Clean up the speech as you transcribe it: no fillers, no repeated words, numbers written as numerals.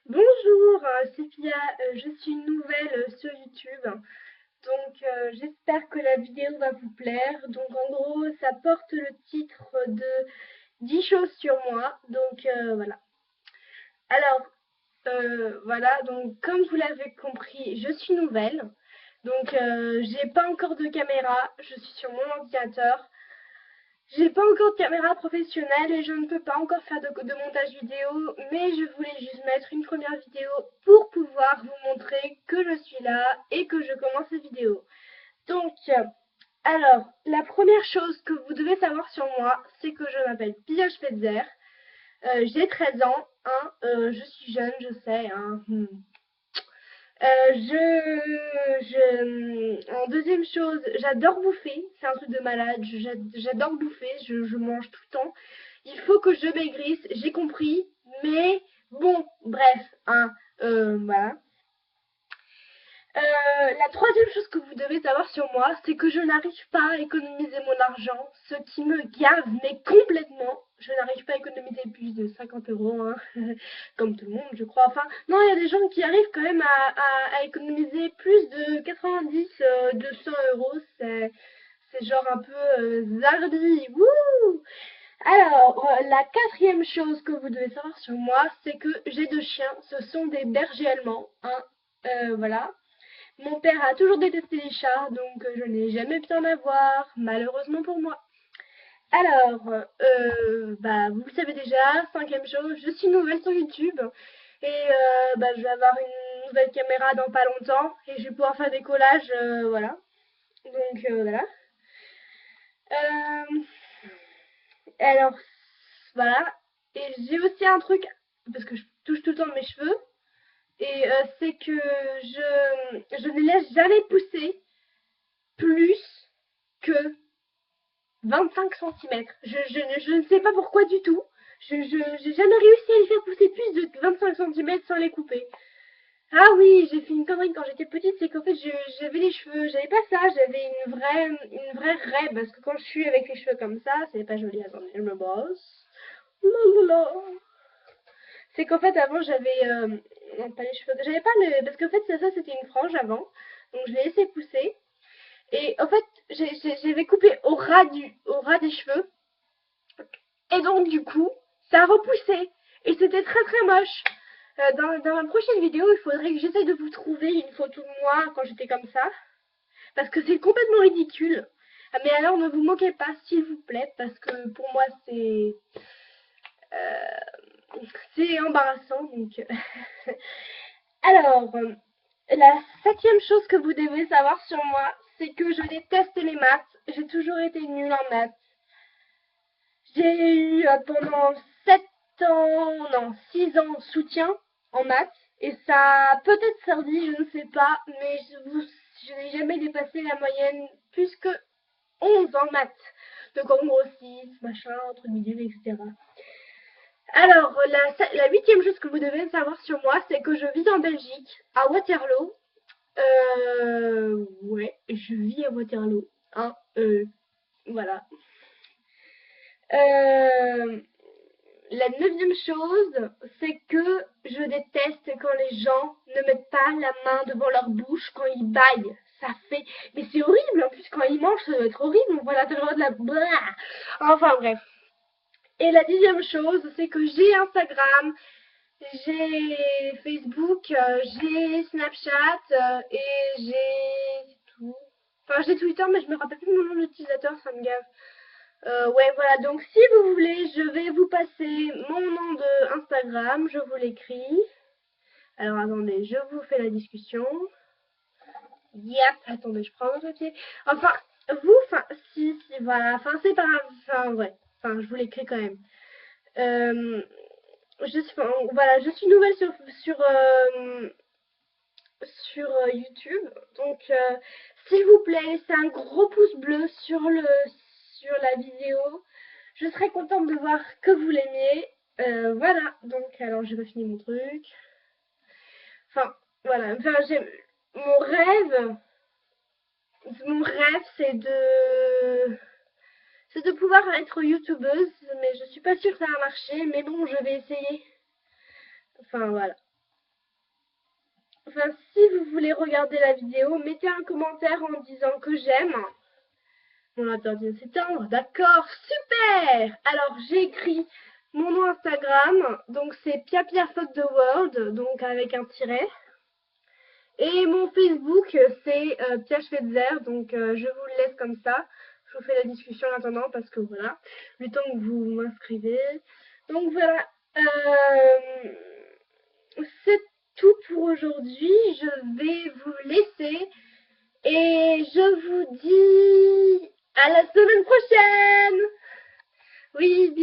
Bonjour, c'est Pia, je suis nouvelle sur YouTube, donc j'espère que la vidéo va vous plaire. Donc en gros, ça porte le titre de 10 choses sur moi, donc voilà. Alors voilà, donc comme vous l'avez compris, je suis nouvelle, donc j'ai pas encore de caméra, je suis sur mon ordinateur. J'ai pas encore de caméra professionnelle et je ne peux pas encore faire de montage vidéo, mais je voulais juste mettre une première vidéo pour pouvoir vous montrer que je suis là et que je commence cette vidéo. Donc, alors, la première chose que vous devez savoir sur moi, c'est que je m'appelle Pia Spetzer, j'ai 13 ans, hein, je suis jeune, je sais, hein. En deuxième chose, j'adore bouffer. C'est un truc de malade. J'adore bouffer. Je mange tout le temps. Il faut que je maigrisse. J'ai compris. Mais bon, bref, hein, voilà. La troisième chose que vous devez savoir sur moi, c'est que je n'arrive pas à économiser mon argent, ce qui me gave, mais complètement. Je n'arrive pas à économiser plus de 50 euros, hein, comme tout le monde, je crois. Enfin, non, il y a des gens qui arrivent quand même à économiser plus de 90, 200 euros. C'est genre un peu zardi. Wouh! Alors, la quatrième chose que vous devez savoir sur moi, c'est que j'ai deux chiens. Ce sont des bergers allemands, hein. Voilà. Mon père a toujours détesté les chats, donc je n'ai jamais pu en avoir, malheureusement pour moi. Alors, bah, vous le savez déjà, cinquième chose, je suis nouvelle sur YouTube et bah, je vais avoir une nouvelle caméra dans pas longtemps et je vais pouvoir faire des collages, voilà. Donc voilà. Euh, alors, voilà. Et j'ai aussi un truc, parce que je touche tout le temps mes cheveux, et c'est que je ne les laisse jamais pousser plus que 25 centimètres. Je ne sais pas pourquoi du tout. Je j'ai jamais réussi à les faire pousser plus de 25 centimètres sans les couper. Ah oui, j'ai fait une connerie quand j'étais petite, c'est qu'en fait j'avais les cheveux, j'avais pas ça, j'avais une vraie raie, parce que quand je suis avec les cheveux comme ça, c'est pas joli. Attendez, je me brosse. Lalalala. C'est qu'en fait avant j'avais non pas les cheveux, j'avais pas le, parce qu'en fait ça c'était une frange avant, donc je l'ai laissé pousser. Et en fait, j'avais coupé au ras des cheveux. Et donc, du coup, ça a repoussé. Et c'était très très moche. Dans la prochaine vidéo, il faudrait que j'essaye de vous trouver une photo de moi quand j'étais comme ça. Parce que c'est complètement ridicule. Ah, mais alors, ne vous moquez pas, s'il vous plaît. Parce que pour moi, c'est embarrassant. Donc. Alors, la septième chose que vous devez savoir sur moi, c'est que je déteste les maths. J'ai toujours été nulle en maths. J'ai eu pendant 7 ans, non, 6 ans de soutien en maths. Et ça a peut-être servi, je ne sais pas, mais je n'ai jamais dépassé la moyenne plus que 11 en maths. Donc en gros 6, machin, entre milieu, etc. Alors, la huitième chose que vous devez savoir sur moi, c'est que je vis en Belgique, à Waterloo. Ouais, je vis à Waterloo. Hein, voilà. Euh, La neuvième chose, c'est que je déteste quand les gens ne mettent pas la main devant leur bouche quand ils baillent. Ça fait. Mais c'est horrible, en plus, quand ils mangent, ça doit être horrible. On voit l'intérieur de la. Blah. Enfin, bref. Et la dixième chose, c'est que j'ai Instagram, j'ai Facebook, j'ai Snapchat et j'ai tout. Enfin, j'ai Twitter, mais je me rappelle plus mon nom d'utilisateur, ça me gave. Ouais, voilà, donc si vous voulez, je vais vous passer mon nom de Instagram, je vous l'écris. Alors attendez, je vous fais la discussion. Yep, attendez, je prends mon papier. Enfin, vous, enfin, si, voilà, enfin, c'est pas grave, enfin, ouais, enfin, je vous l'écris quand même. Euh, enfin, voilà, je suis nouvelle sur YouTube, donc s'il vous plaît, laissez un gros pouce bleu sur la vidéo. Je serais contente de voir que vous l'aimiez. Voilà, donc alors j'ai pas fini mon truc. Enfin, voilà. Enfin, mon rêve, mon rêve, c'est de pouvoir être youtubeuse, mais je suis pas sûre que ça va marcher. Mais bon, je vais essayer. Enfin voilà. enfin, si vous voulez regarder la vidéo, mettez un commentaire en disant que j'aime. Mon ordi vient s'éteindre, d'accord, super. Alors, j'ai écrit mon nom Instagram, donc c'est PiaPiaFuckTheWorld, donc avec un tiret. Et mon Facebook, c'est Pia Schweitzer, donc je vous le laisse comme ça. Je vous fais la discussion en attendant parce que voilà, le temps que vous m'inscrivez. Donc voilà, c'est tout pour aujourd'hui. Je vais vous laisser et je vous dis à la semaine prochaine. Oui, bisous.